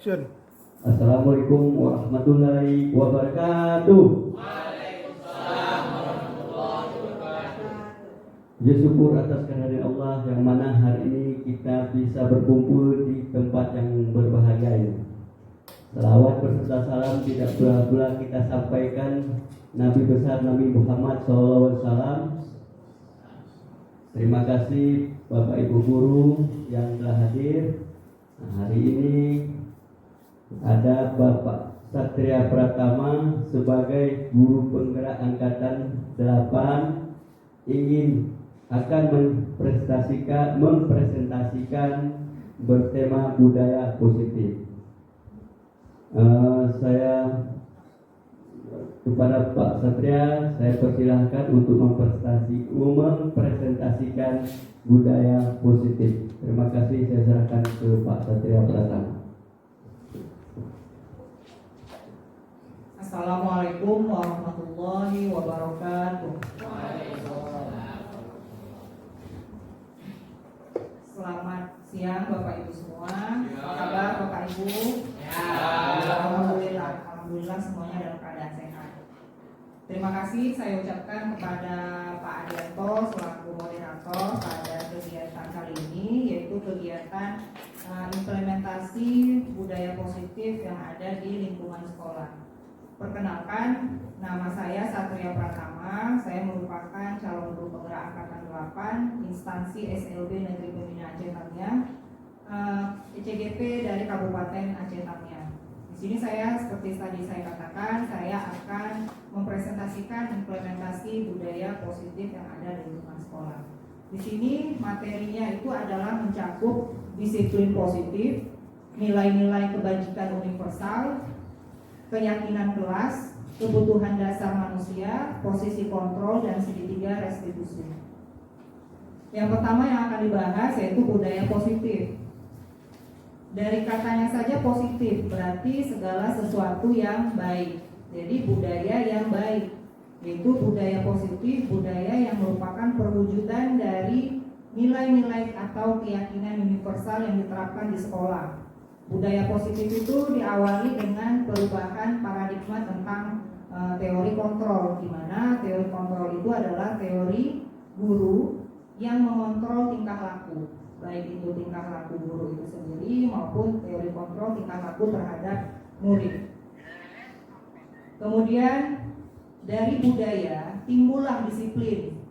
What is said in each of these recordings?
Action. Assalamualaikum warahmatullahi wabarakatuh. Puji syukur atas kehadiran Allah yang mana hari ini kita bisa berkumpul di tempat yang berbahagia ini. Salawat berserta salam tidak pula kita sampaikan Nabi besar Nabi Muhammad SAW. Terima kasih Bapak Ibu Guru yang telah hadir. Hari ini ada Bapak Satria Pratama sebagai guru penggerak angkatan 8 akan mempresentasikan bertema budaya positif. Saya kepada Pak Satria, saya persilahkan untuk mempresentasikan budaya positif. Terima kasih, saya serahkan ke Pak Satria Pratama. Assalamualaikum warahmatullahi wabarakatuh. Selamat siang Bapak Ibu semua. Apa kabar Bapak Ibu? Alhamdulillah semuanya dalam keadaan sehat. Terima kasih saya ucapkan kepada Pak Adianto selaku moderator pada kegiatan kali ini, yaitu kegiatan implementasi budaya positif yang ada di lingkungan sekolah. Perkenalkan, nama saya Satria Pratama. Saya merupakan calon guru penggerak angkatan 8 instansi SLB Negeri Pembina Aceh Tamiang, ECGP dari Kabupaten Aceh Tamiang. Di sini saya seperti tadi saya katakan, saya akan mempresentasikan implementasi budaya positif yang ada di lingkungan sekolah. Di sini materinya itu adalah mencakup disiplin positif, nilai-nilai kebajikan universal, keyakinan kelas, kebutuhan dasar manusia, posisi kontrol, dan segitiga restitusi. Yang pertama yang akan dibahas yaitu budaya positif. Dari katanya saja positif, berarti segala sesuatu yang baik. Jadi budaya yang baik, yaitu budaya positif, budaya yang merupakan perwujudan dari nilai-nilai atau keyakinan universal yang diterapkan di sekolah. Budaya positif itu diawali dengan perubahan paradigma tentang teori kontrol, di mana teori kontrol itu adalah teori guru yang mengontrol tingkah laku, baik itu tingkah laku guru itu sendiri maupun teori kontrol tingkah laku terhadap murid. Kemudian dari budaya timbullah disiplin.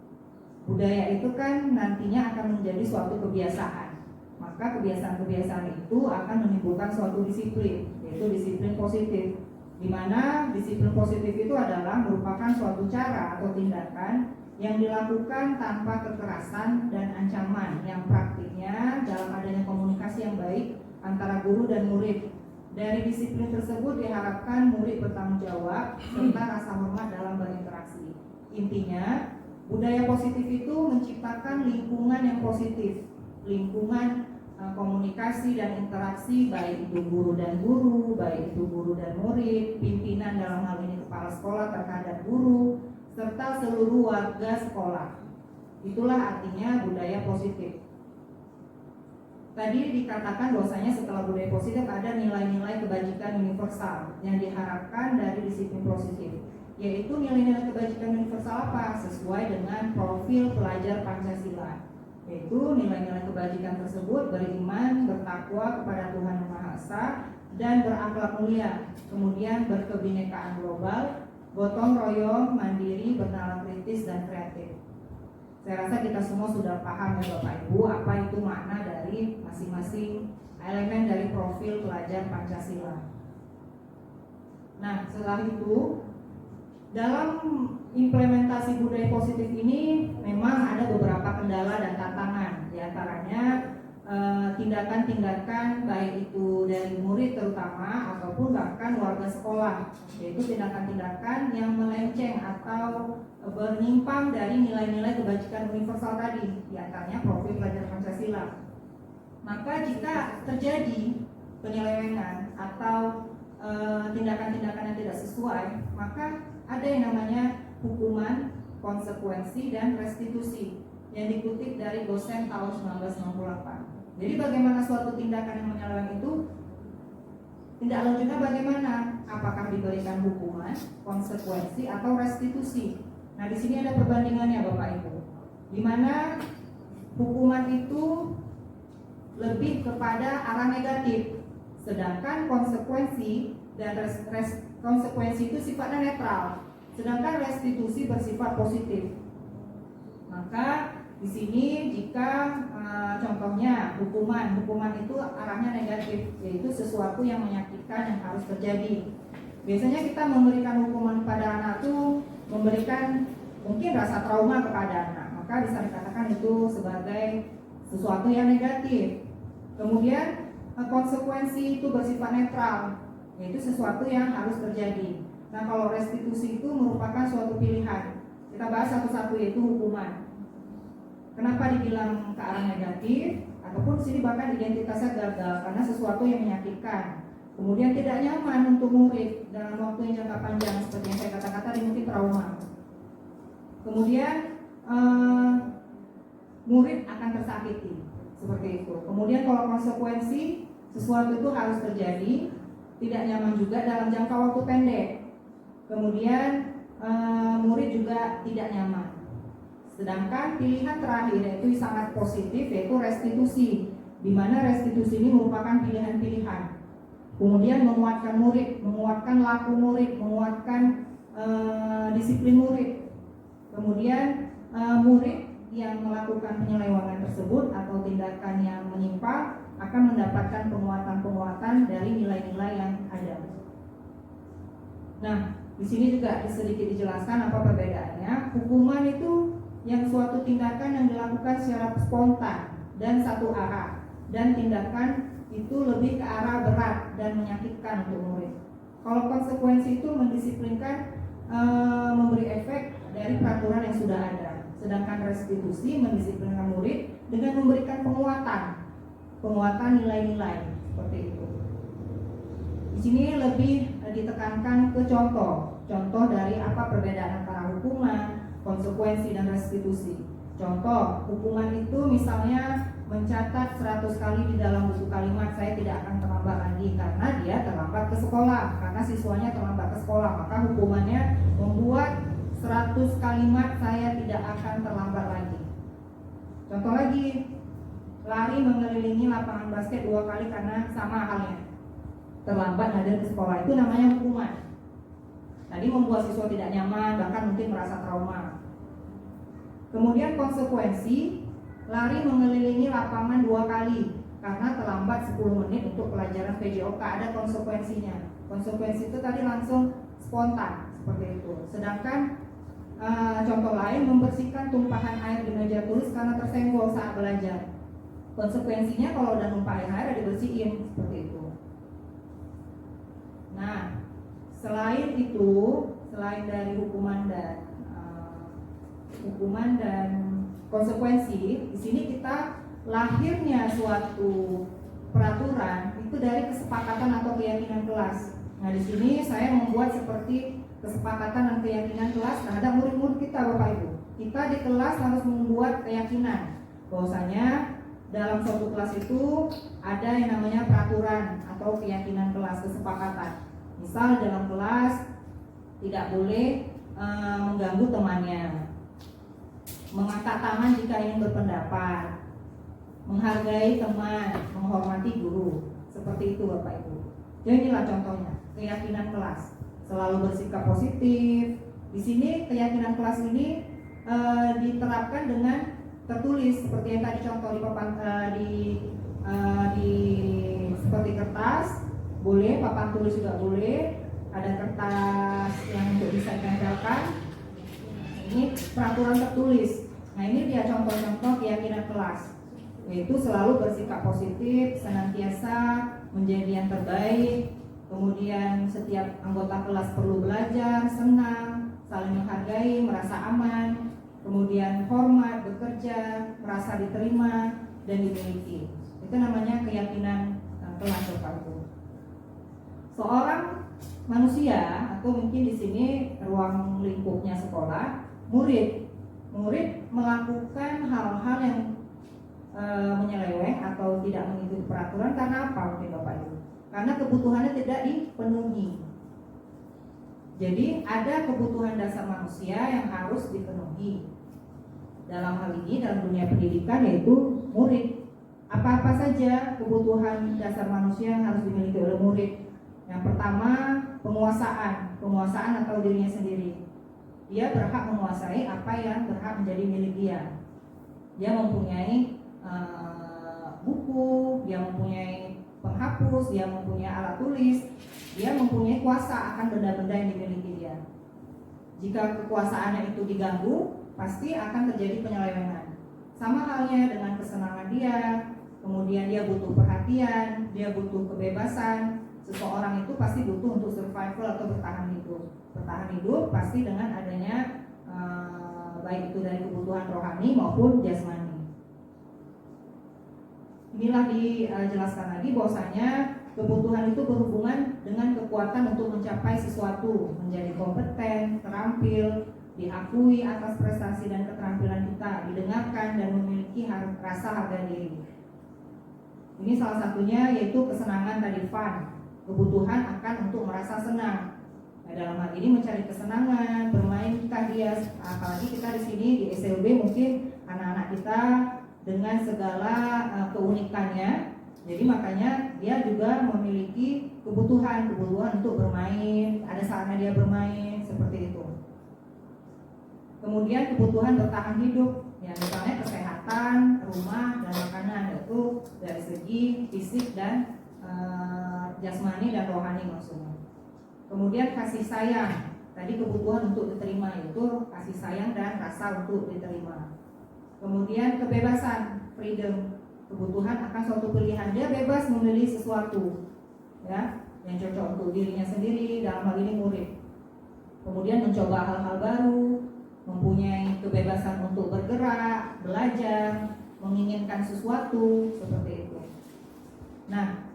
Budaya itu kan nantinya akan menjadi suatu kebiasaan. Maka kebiasaan-kebiasaan itu akan menimbulkan suatu disiplin, yaitu disiplin positif, di mana disiplin positif itu adalah merupakan suatu cara atau tindakan yang dilakukan tanpa kekerasan dan ancaman, yang praktiknya dalam adanya komunikasi yang baik antara guru dan murid. Dari disiplin tersebut diharapkan murid bertanggung jawab serta rasa hormat dalam berinteraksi. Intinya, budaya positif itu menciptakan lingkungan yang positif, lingkungan komunikasi dan interaksi, baik itu guru dan guru, baik itu guru dan murid, pimpinan dalam hal ini kepala sekolah terhadap guru, serta seluruh warga sekolah. Itulah artinya budaya positif. Tadi dikatakan bahwasanya setelah budaya positif ada nilai-nilai kebajikan universal yang diharapkan dari disiplin positif, yaitu nilai-nilai kebajikan universal apa? Sesuai dengan profil pelajar Pancasila, yaitu nilai-nilai kebajikan tersebut beriman, bertakwa kepada Tuhan Yang Maha Esa, dan berakhlak mulia, kemudian berkebinekaan global, gotong royong, mandiri, bernalar kritis, dan kreatif. Saya rasa kita semua sudah paham ya Bapak Ibu apa itu makna dari masing-masing elemen dari profil pelajar Pancasila. Nah, setelah itu dalam implementasi budaya positif ini memang ada beberapa kendala dan tantangan. Di antaranya tindakan-tindakan baik itu dari murid terutama ataupun bahkan warga sekolah, yaitu tindakan-tindakan yang melenceng atau menyimpang dari nilai-nilai kebajikan universal tadi, di antaranya profil pelajar Pancasila. Maka jika terjadi penyelewengan atau tindakan-tindakan yang tidak sesuai, maka ada yang namanya hukuman, konsekuensi, dan restitusi yang dikutip dari Gosen tahun 1998. Jadi bagaimana suatu tindakan yang menyeleweng itu tindak lanjutnya bagaimana? Apakah diberikan hukuman, konsekuensi, atau restitusi? Nah, di sini ada perbandingannya Bapak Ibu, di mana hukuman itu lebih kepada arah negatif, sedangkan konsekuensi dan konsekuensi itu sifatnya netral, sedangkan restitusi bersifat positif. Maka di sini jika contohnya hukuman itu arahnya negatif, yaitu sesuatu yang menyakitkan yang harus terjadi. Biasanya kita memberikan hukuman pada anak itu memberikan mungkin rasa trauma kepada anak, maka bisa dikatakan itu sebagai sesuatu yang negatif. Kemudian konsekuensi itu bersifat netral, yaitu sesuatu yang harus terjadi. Nah, kalau restitusi itu merupakan suatu pilihan. Kita bahas satu-satu, yaitu hukuman. Kenapa dibilang ke arah negatif? Ataupun di sini bahkan identitasnya gagal karena sesuatu yang menyakitkan. Kemudian tidak nyaman untuk murid dalam waktu yang jangka panjang, seperti yang saya katakan tadi, mungkin trauma. Kemudian murid akan tersakiti, seperti itu. Kemudian kalau konsekuensi, sesuatu itu harus terjadi, tidak nyaman juga dalam jangka waktu pendek. Kemudian murid juga tidak nyaman. Sedangkan pilihan terakhir yaitu sangat positif, yaitu restitusi, di mana restitusi ini merupakan pilihan-pilihan. Kemudian menguatkan murid, menguatkan laku murid, menguatkan disiplin murid. Kemudian murid yang melakukan penyelewengan tersebut atau tindakan yang menyimpang akan mendapatkan penguatan-penguatan dari nilai-nilai yang ada. Nah, di sini juga sedikit dijelaskan apa perbedaannya. Hukuman itu yang suatu tindakan yang dilakukan secara spontan dan satu arah, dan tindakan itu lebih ke arah berat dan menyakitkan untuk murid. Kalau konsekuensi itu mendisiplinkan, memberi efek dari peraturan yang sudah ada. Sedangkan restitusi mendisiplinkan murid dengan memberikan penguatan nilai-nilai, seperti itu. Di sini lebih ditekankan ke contoh dari apa perbedaan antara hukuman, konsekuensi, dan restitusi. Contoh, hukuman itu misalnya mencatat 100 kali di dalam buku kalimat, saya tidak akan terlambat lagi karena dia terlambat ke sekolah, karena siswanya terlambat ke sekolah, maka hukumannya membuat 100 kalimat saya tidak akan terlambat lagi. Contoh lagi, lari mengelilingi lapangan basket 2 kali karena sama halnya terlambat hadir ke sekolah, itu namanya hukuman. Tadi membuat siswa tidak nyaman, bahkan mungkin merasa trauma. Kemudian konsekuensi, lari mengelilingi lapangan 2 kali karena terlambat 10 menit untuk pelajaran PJOK, ada konsekuensinya. Konsekuensi itu tadi langsung spontan, seperti itu. Sedangkan contoh lain, membersihkan tumpahan air di meja tulis karena tersenggol saat belajar. Konsekuensinya kalau udah numpah air dibersihin, seperti itu. Nah, selain itu, selain dari hukuman dan konsekuensi, di sini kita lahirnya suatu peraturan itu dari kesepakatan atau keyakinan kelas. Nah, di sini saya membuat seperti kesepakatan dan keyakinan kelas terhadap murid-murid kita, Bapak Ibu. Kita di kelas harus membuat keyakinan bahwasanya dalam suatu kelas itu ada yang namanya peraturan atau keyakinan kelas, kesepakatan. Misal dalam kelas tidak boleh mengganggu temannya, mengangkat tangan jika ingin berpendapat, menghargai teman, menghormati guru, seperti itu Bapak Ibu. Jadi inilah contohnya keyakinan kelas, selalu bersikap positif. Di sini keyakinan kelas ini diterapkan dengan tertulis seperti yang tadi contoh di seperti kertas, boleh papan tulis juga boleh, ada kertas yang untuk bisa ditempelkan. Ini peraturan tertulis. Nah, ini dia contoh-contoh keyakinan kelas, yaitu selalu bersikap positif, senantiasa menjadi yang terbaik. Kemudian setiap anggota kelas perlu belajar, senang, saling menghargai, merasa aman. Kemudian hormat, bekerja, merasa diterima dan dimiliki. Itu namanya keyakinan kelas, Bapak Ibu. Seorang manusia atau mungkin di sini ruang lingkupnya sekolah, murid melakukan hal-hal yang menyeleweng atau tidak mengikuti peraturan karena apa mungkin Bapak Ibu? Karena kebutuhannya tidak dipenuhi. Jadi ada kebutuhan dasar manusia yang harus dipenuhi. Dalam hal ini dalam dunia pendidikan yaitu murid. Apa-apa saja kebutuhan dasar manusia yang harus dimiliki oleh murid? Yang pertama, penguasaan atau dirinya sendiri. Dia berhak menguasai apa yang berhak menjadi milik dia. Dia mempunyai buku, dia mempunyai penghapus, dia mempunyai alat tulis, dia mempunyai kuasa akan benda-benda yang dimiliki dia. Jika kekuasaannya itu diganggu, pasti akan terjadi penyelewengan. Sama halnya dengan kesenangan dia, kemudian dia butuh perhatian, dia butuh kebebasan. Seseorang itu pasti butuh untuk survival atau bertahan hidup. Bertahan hidup pasti dengan adanya baik itu dari kebutuhan rohani maupun jasmani. Inilah dijelaskan lagi bahwasanya kebutuhan itu berhubungan dengan kekuatan untuk mencapai sesuatu, menjadi kompeten, terampil, diakui atas prestasi dan keterampilan kita, didengarkan dan memiliki rasa harga diri. Ini salah satunya yaitu kesenangan tadi, fun, kebutuhan akan untuk merasa senang. Nah, dalam hal ini mencari kesenangan, bermainkah dia, apalagi kita di sini di SLB mungkin anak-anak kita dengan segala keunikannya. Jadi makanya dia juga memiliki kebutuhan untuk bermain, ada saatnya dia bermain seperti itu. Kemudian kebutuhan bertahan hidup, ya misalnya kesehatan, rumah dan makanan, itu dari segi fisik dan jasmani dan rohani maksudnya. Kemudian kasih sayang, tadi kebutuhan untuk diterima itu kasih sayang dan rasa untuk diterima. Kemudian kebebasan, freedom, kebutuhan akan suatu pilihan, dia bebas memilih sesuatu, ya, yang cocok untuk dirinya sendiri, dalam hal ini murid. Kemudian mencoba hal-hal baru, mempunyai kebebasan untuk bergerak, belajar, menginginkan sesuatu seperti itu. Nah,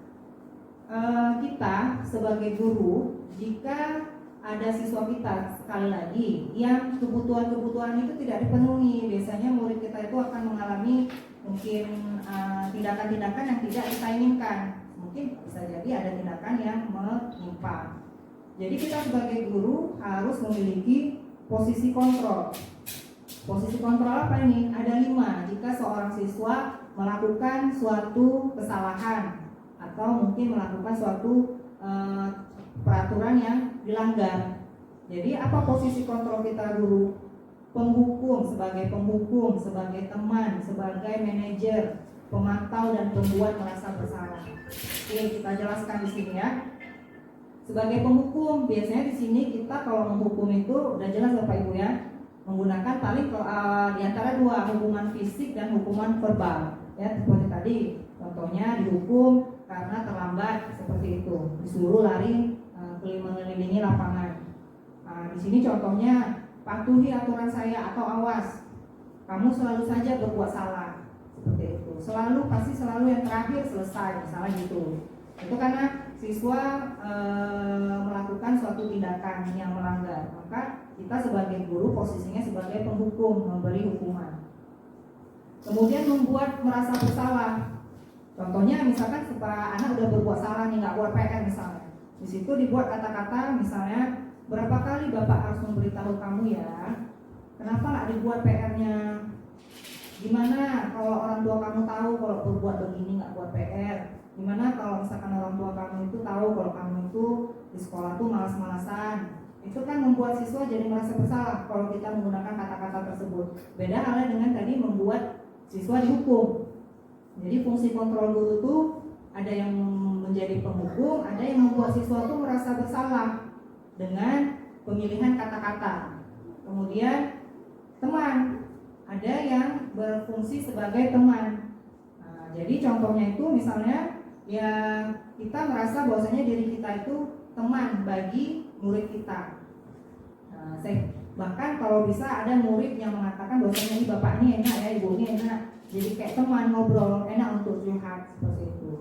kita sebagai guru, jika ada siswa kita sekali lagi yang kebutuhan-kebutuhan itu tidak dipenuhi, biasanya murid kita itu akan mengalami mungkin tindakan-tindakan yang tidak kita inginkan. Mungkin bisa jadi ada tindakan yang menyimpang. Jadi kita sebagai guru harus memiliki posisi kontrol. Posisi kontrol apa ini? Ada 5. Jika seorang siswa melakukan suatu kesalahan atau mungkin melakukan suatu peraturan yang dilanggar. Jadi apa posisi kontrol kita guru? Sebagai penghukum, sebagai teman, sebagai manajer, pemantau dan pembuat merasa bersalah. Oke, kita jelaskan di sini ya. Sebagai penghukum, biasanya di sini kita kalau menghukum itu udah jelas Bapak Ibu ya, menggunakan paling di antara 2, hukuman fisik dan hukuman verbal. Ya, seperti tadi, contohnya dihukum karena terlambat seperti itu, disuruh lari mengelilingi lapangan. Nah, di sini contohnya patuhi aturan saya atau awas, kamu selalu saja berbuat salah seperti itu. Pasti selalu yang terakhir selesai, misalnya gitu. Itu karena siswa melakukan suatu tindakan yang melanggar, maka kita sebagai guru posisinya sebagai penghukum, memberi hukuman. Kemudian membuat merasa bersalah. Contohnya misalkan supaya anak udah berbuat salah nih, nggak buat PR misalnya. Di situ dibuat kata-kata misalnya, berapa kali Bapak harus memberitahu kamu ya, kenapa nggak dibuat PR-nya? Gimana kalau orang tua kamu tahu kalau berbuat begini nggak buat PR? Gimana kalau misalkan orang tua kamu itu tahu kalau kamu itu di sekolah tuh malas-malasan? Itu kan membuat siswa jadi merasa bersalah kalau kita menggunakan kata-kata tersebut. Beda halnya dengan tadi membuat siswa dihukum. Jadi fungsi kontrol guru itu ada yang menjadi penghukum, ada yang membuat siswa itu merasa bersalah dengan pemilihan kata-kata. Kemudian teman, ada yang berfungsi sebagai teman. Nah, jadi contohnya itu misalnya ya kita merasa bahwasanya diri kita itu teman bagi murid kita. Nah, bahkan kalau bisa ada murid yang mengatakan bahwasanya ini bapak ini enak ya, ibu ini enak. Jadi kayak teman ngobrol, enak untuk curhat seperti itu.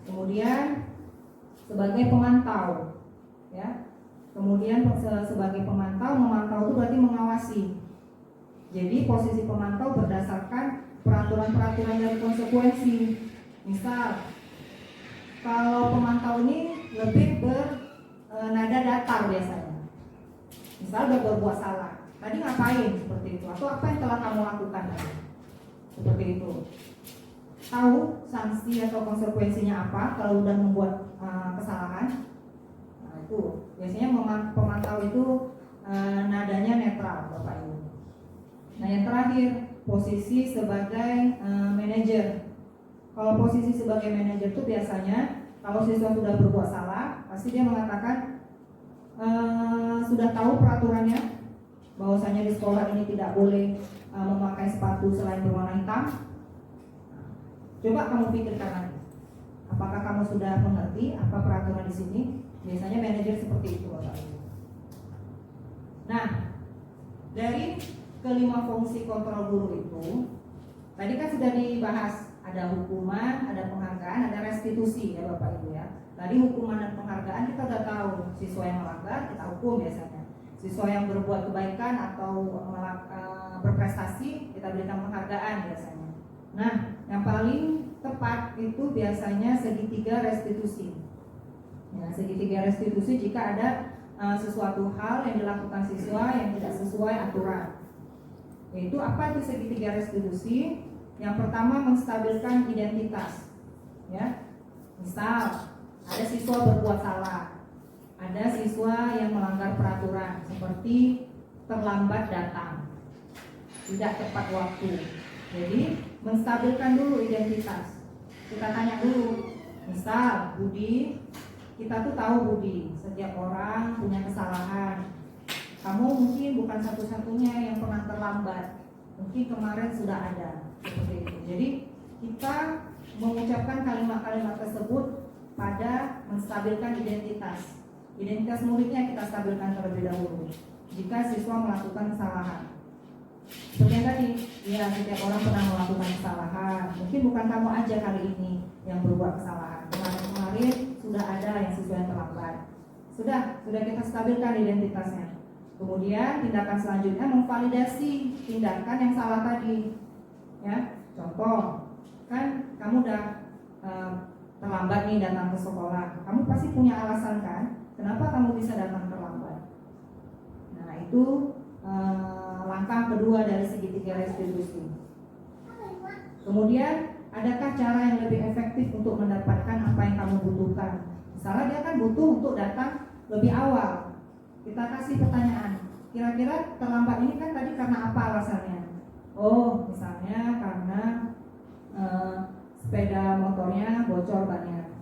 Kemudian sebagai pemantau, ya. Kemudian sebagai pemantau, memantau itu berarti mengawasi. Jadi posisi pemantau berdasarkan peraturan-peraturan dari konsekuensi. Misal, kalau pemantau ini lebih bernada datar biasanya. Misal udah berbuat salah, tadi ngapain seperti itu, atau apa yang telah kamu lakukan tadi, seperti itu. Tahu sanksi atau konsekuensinya apa kalau udah membuat kesalahan. Nah itu biasanya pemantau itu nadanya netral Bapak Ibu. Nah yang terakhir, posisi sebagai manajer. Kalau posisi sebagai manajer itu biasanya kalau siswa sudah berbuat salah, pasti dia mengatakan sudah tahu peraturannya, bahwasanya di sekolah ini tidak boleh memakai sepatu selain berwarna hitam. Coba kamu pikirkan lagi, apakah kamu sudah mengerti apa peraturan di sini? Biasanya manajer seperti itu, Bapak Ibu. Nah, dari kelima fungsi kontrol guru itu, tadi kan sudah dibahas, ada hukuman, ada penghargaan, ada restitusi ya Bapak Ibu ya. Tadi hukuman dan penghargaan kita udah tahu, siswa yang melanggar kita hukum biasanya. Siswa yang berbuat kebaikan atau berprestasi kita berikan penghargaan biasanya. Nah, yang paling tepat itu biasanya segitiga restitusi. Ya, segitiga restitusi jika ada sesuatu hal yang dilakukan siswa yang tidak sesuai aturan. Yaitu apa itu segitiga restitusi? Yang pertama, menstabilkan identitas. Ya, misal ada siswa berbuat salah, ada siswa yang melanggar peraturan seperti terlambat datang, tidak tepat waktu. Jadi menstabilkan dulu identitas. Kita tanya dulu, misal Budi, kita tuh tahu Budi, setiap orang punya kesalahan. Kamu mungkin bukan satu-satunya yang pernah terlambat, mungkin kemarin sudah ada seperti itu. Jadi kita mengucapkan kalimat-kalimat tersebut pada menstabilkan identitas. Identitas muridnya kita stabilkan terlebih dahulu jika siswa melakukan kesalahan. Seperti yang tadi, ya setiap orang pernah melakukan kesalahan. Mungkin bukan kamu aja kali ini yang berbuat kesalahan. Kemarin sudah ada yang siswa yang terlambat. Sudah kita stabilkan identitasnya. Kemudian tindakan selanjutnya memvalidasi tindakan yang salah tadi. Ya, contoh, kan kamu udah terlambat nih datang ke sekolah. Kamu pasti punya alasan kan? Kenapa kamu bisa datang terlambat? Nah itu langkah kedua dari segitiga restitusi. Kemudian, adakah cara yang lebih efektif untuk mendapatkan apa yang kamu butuhkan? Misalnya dia kan butuh untuk datang lebih awal. Kita kasih pertanyaan, kira-kira terlambat ini kan tadi karena apa alasannya? Oh, misalnya karena sepeda motornya bocor bannya.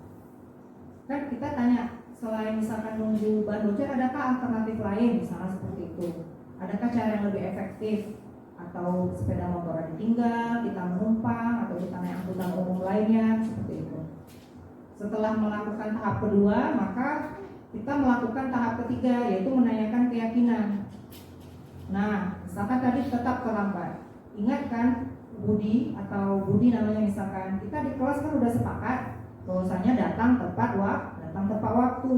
Kan kita tanya, selain misalkan nunggu ban bocor, adakah alternatif lain? Misalnya seperti itu. Adakah cara yang lebih efektif? Atau sepeda motor ditinggal, kita menumpang, atau kita naik angkutan umum lainnya, seperti itu. Setelah melakukan tahap kedua, maka kita melakukan tahap ketiga, yaitu menanyakan keyakinan. Nah, misalkan tadi tetap terlambat. Ingat kan, Budi atau Budi namanya misalkan, kita di kelas kan udah sepakat bahwasanya datang tepat waktu.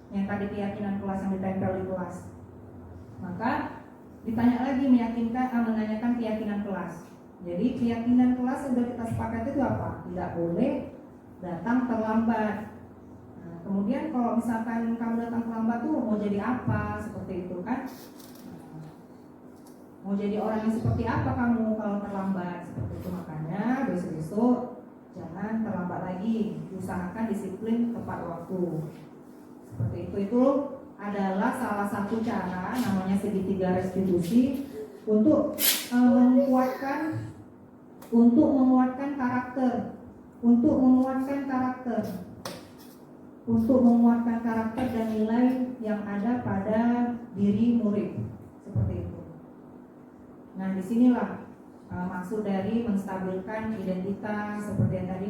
Yang tadi keyakinan kelas yang ditempel di kelas. Maka ditanya lagi menanyakan keyakinan kelas. Jadi keyakinan kelas yang sudah kita sepakati itu apa? Tidak boleh datang terlambat. Nah, kemudian kalau misalkan kamu datang terlambat tuh mau jadi apa? Seperti itu kan? Mau jadi orang yang seperti apa kamu kalau terlambat? Seperti itu, makanya besok-besok jangan terlambat lagi. Usahakan disiplin tepat waktu. Seperti itu adalah salah satu cara, namanya segitiga restitusi, untuk menguatkan karakter dan nilai yang ada pada diri murid, seperti itu. Nah, disinilah maksud dari menstabilkan identitas, seperti yang tadi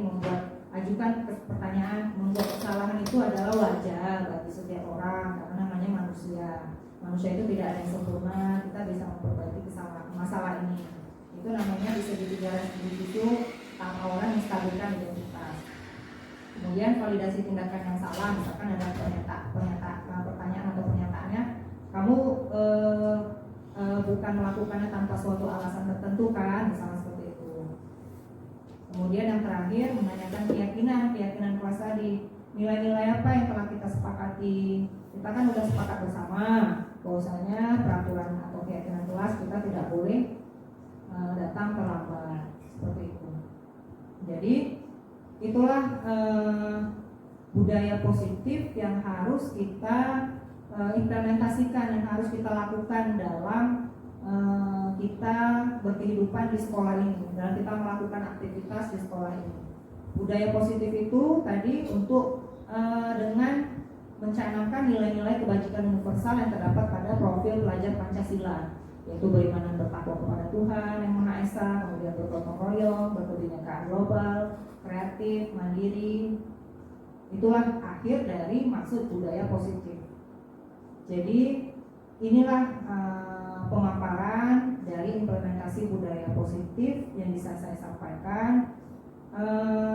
ajukan pertanyaan. Membuat kesalahan itu adalah wajar bagi setiap orang, karena namanya manusia. Manusia itu tidak ada yang sempurna. Kita bisa memperbaiki masalah ini. Itu namanya di segitiga restitusi itu tahap awalnya menstabilkan identitas. Kemudian validasi tindakan yang salah. Misalkan ada pertanyaan atau pernyataannya, kamu bukan melakukannya tanpa suatu alasan tertentu kan, misalnya seperti itu. Kemudian yang terakhir menanyakan keyakinan kelas tadi, nilai-nilai apa yang telah kita sepakati. Kita kan sudah sepakat bersama bahwasanya peraturan atau keyakinan kelas kita tidak boleh datang terlambat, seperti itu. Jadi itulah budaya positif yang harus kita implementasikan, yang harus kita lakukan dalam kita berkehidupan di sekolah ini, dalam kita melakukan aktivitas di sekolah ini. Budaya positif itu tadi untuk dengan mencanangkan nilai-nilai kebajikan universal yang terdapat pada profil pelajar Pancasila, yaitu beriman dan bertakwa kepada Tuhan Yang Maha Esa, kemudian bergotong royong, berkebinekaan global, kreatif, mandiri. Itulah akhir dari maksud budaya positif. Jadi inilah pemaparan dari implementasi budaya positif yang bisa saya sampaikan.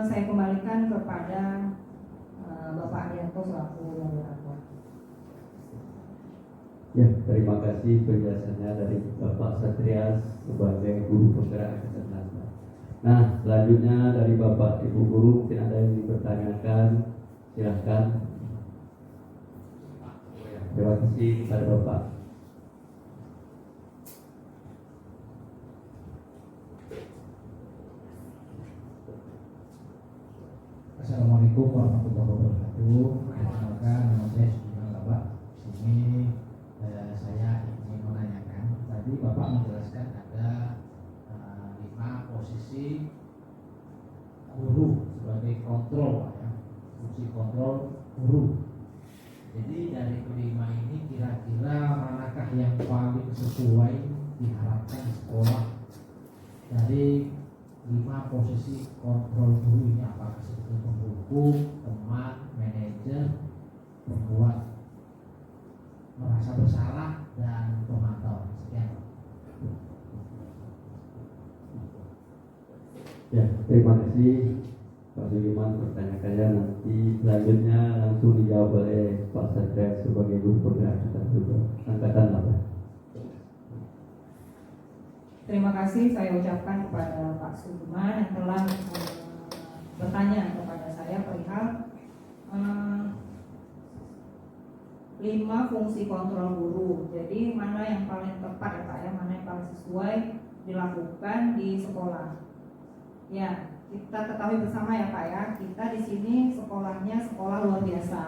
Saya kembalikan kepada Bapak Arianto selaku moderator. Ya, terima kasih penjelasannya dari Bapak Satrias sebagai guru penggerak kecerdasan. Nah, selanjutnya dari Bapak Ibu guru, mungkin ada yang dipertanyakan, silahkan. Terima kasih kepada Bapak. Assalamualaikum warahmatullahi wabarakatuh. Perkenalkan, nama saya Sudirman Laba. Di sini saya ingin menanyakan. Tadi Bapak menjelaskan ada 5 posisi guru sebagai kontrol, ya, fungsi kontrol guru. Jadi dari kelima ini kira-kira manakah yang paling sesuai diharapkan di sekolah dari 5 posisi kontrol guru ini? Apakah seperti penghukum, teman, manajer, pembuat merasa bersalah, dan pemantau? Sekian. Ya, terima kasih Pak Sudirman pertanyaannya. Nanti selanjutnya langsung dijawab oleh Pak Satrias sebagai guru penggerak angkatan 8. Terima kasih saya ucapkan kepada Pak Sudirman yang telah bertanya kepada saya perihal 5 fungsi kontrol guru. Jadi mana yang paling tepat ya Pak ya, mana yang paling sesuai dilakukan di sekolah. Ya, kita ketahui bersama ya Pak ya, kita di sini sekolahnya sekolah luar biasa.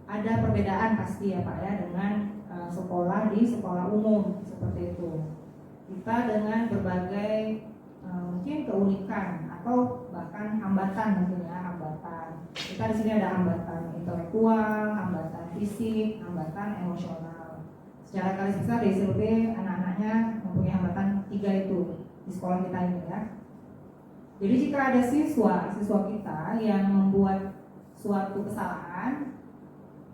Ada perbedaan pasti ya Pak ya dengan sekolah di sekolah umum seperti itu. Kita dengan berbagai mungkin keunikan atau bahkan hambatan, mungkin ya hambatan. Kita di sini ada hambatan intelektual, hambatan fisik, hambatan emosional. Secara garis besar di SLB anak-anaknya mempunyai hambatan 3 itu di sekolah kita ini ya. Jadi jika ada siswa kita yang membuat suatu kesalahan,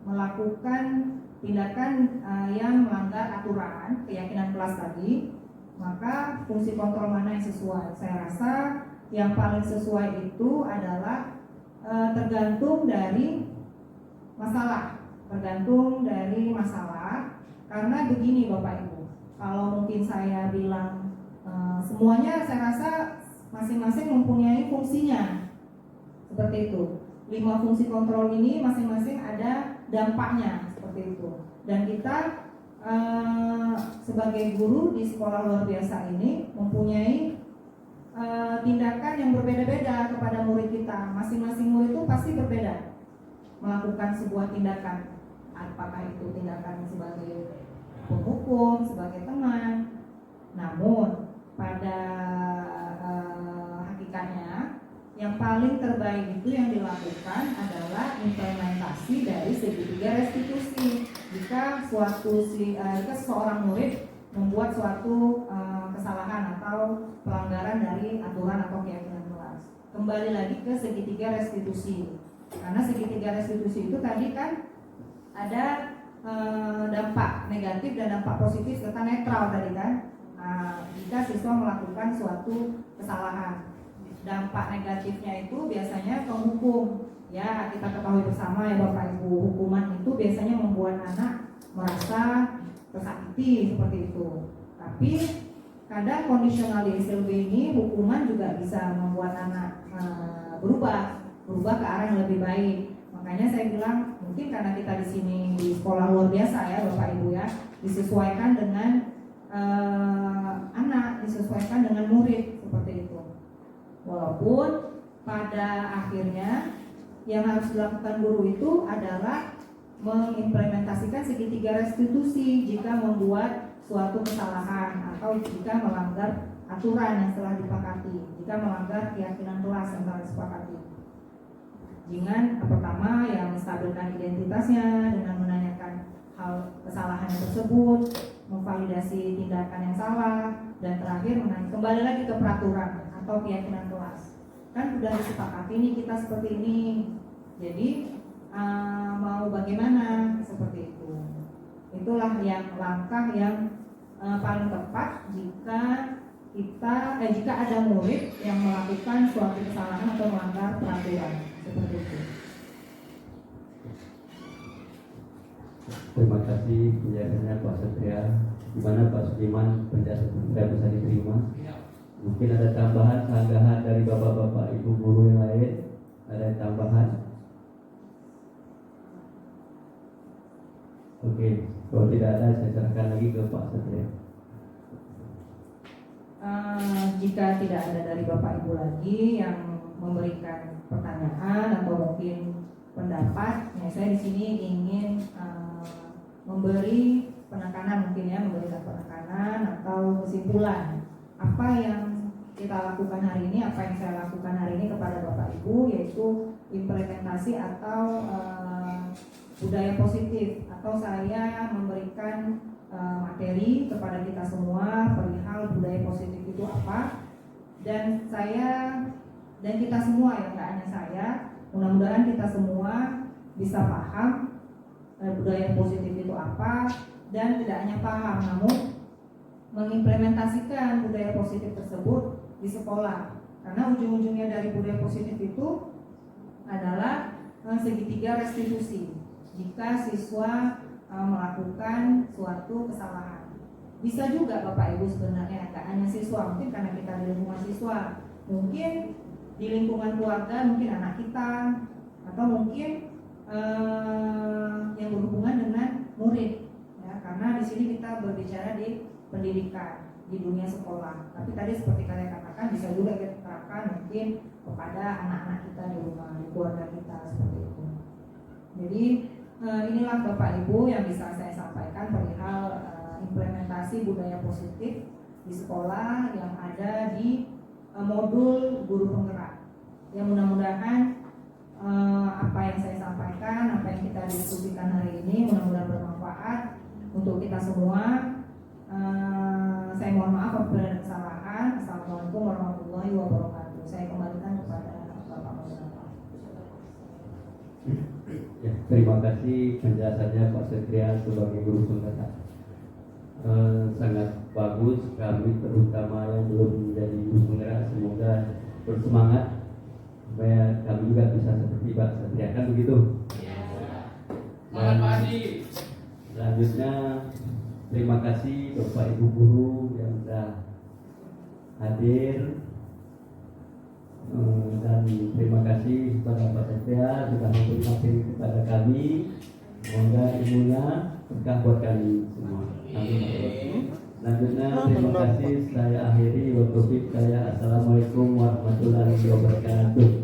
melakukan tindakan yang melanggar aturan keyakinan kelas tadi, maka fungsi kontrol mana yang sesuai? Saya rasa yang paling sesuai itu adalah tergantung dari masalah. Karena begini Bapak Ibu, kalau mungkin saya bilang semuanya, saya rasa masing-masing mempunyai fungsinya. Seperti itu. 5 fungsi kontrol ini masing-masing ada dampaknya, seperti itu. Dan kita sebagai guru di sekolah luar biasa ini mempunyai tindakan yang berbeda-beda kepada murid kita. Masing-masing murid itu pasti berbeda melakukan sebuah tindakan, apakah itu tindakan sebagai penghukum, sebagai teman. Namun pada hakikatnya yang paling terbaik itu yang dilakukan adalah implementasi dari segitiga restitusi. Jika seorang murid membuat suatu kesalahan atau pelanggaran dari aturan atau keyakinan kelas, kembali lagi ke segitiga restitusi. Karena segitiga restitusi itu tadi kan ada dampak negatif dan dampak positif serta netral tadi kan. Jika siswa melakukan suatu kesalahan, dampak negatifnya itu biasanya penghukum. Ya, kita ketahui bersama ya Bapak Ibu, hukuman itu biasanya membuat anak merasa tersakiti seperti itu. Tapi kadang kondisional di SLB ini hukuman juga bisa membuat anak berubah ke arah yang lebih baik. Makanya saya bilang mungkin karena kita di sini di sekolah luar biasa ya Bapak Ibu ya, disesuaikan dengan anak, disesuaikan dengan murid seperti itu. Walaupun pada akhirnya yang harus dilakukan guru itu adalah mengimplementasikan segitiga restitusi jika membuat suatu kesalahan atau jika melanggar aturan yang telah disepakati, jika melanggar keyakinan kelas yang telah disepakati. Dengan pertama yang menstabilkan identitasnya dengan menanyakan hal kesalahan tersebut, memvalidasi tindakan yang salah, dan terakhir kembali lagi ke peraturan atau keyakinan kelas. Kan sudah disepakati nih kita seperti ini, jadi mau bagaimana seperti itu. Itulah yang langkah yang paling tepat jika ada murid yang melakukan suatu kesalahan atau melanggar peraturan seperti itu. Terima kasih penjelasannya Pak Satria. Gimana Pak Sudiman, penjelasan tidak bisa diterima? Mungkin ada tambahan sanggahan dari bapak-bapak ibu guru yang lain? Ada tambahan? Oke, kalau tidak ada saya serahkan lagi ke Pak Satria. Jika tidak ada dari Bapak Ibu lagi yang memberikan pertanyaan atau mungkin pendapat, ya saya di sini ingin memberi penekanan mungkin ya, memberikan penekanan atau kesimpulan apa yang kita lakukan hari ini, apa yang saya lakukan hari ini kepada Bapak Ibu, yaitu implementasi atau budaya positif, atau saya memberikan materi kepada kita semua perihal budaya positif itu apa, dan saya dan kita semua ya, nggak hanya saya, mudah-mudahan kita semua bisa paham budaya positif itu apa, dan tidak hanya paham namun mengimplementasikan budaya positif tersebut di sekolah, karena ujung-ujungnya dari budaya positif itu adalah segitiga restitusi jika siswa melakukan suatu kesalahan. Bisa juga Bapak Ibu sebenarnya gak hanya siswa, mungkin karena kita di lingkungan siswa, mungkin di lingkungan keluarga, mungkin anak kita, atau mungkin yang berhubungan dengan murid ya, karena di sini kita berbicara di pendidikan, di dunia sekolah. Tapi tadi seperti kalian katakan, bisa juga kita terapkan mungkin kepada anak-anak kita di rumah, di keluarga kita, seperti itu. Jadi inilah Bapak Ibu yang bisa saya sampaikan perihal implementasi budaya positif di sekolah yang ada di modul guru penggerak. Yang mudah-mudahan apa yang saya sampaikan, apa yang kita diskusikan hari ini mudah-mudahan bermanfaat untuk kita semua. Saya mohon maaf apabila ada kesalahan. Assalamualaikum warahmatullahi wabarakatuh. Saya kembalikan kepada Bapak Moderator. Ya, terima kasih penjelasannya Pak Satria sebagai guru penggerak. Sangat bagus. Kami terutama yang belum menjadi guru penggerak semoga bersemangat supaya kami juga bisa seperti Pak Satria, kan begitu? Semangat Pak Adi. Selanjutnya terima kasih Bapak Ibu guru yang sudah hadir. Dan terima kasih kepada Pak Satria sudah memberi materi kepada kami. Semoga ilmunya berkah buat kami semua. Amin. Selanjutnya terima kasih, saya akhiri. Wabillahi taufiq. Assalamualaikum warahmatullahi wabarakatuh.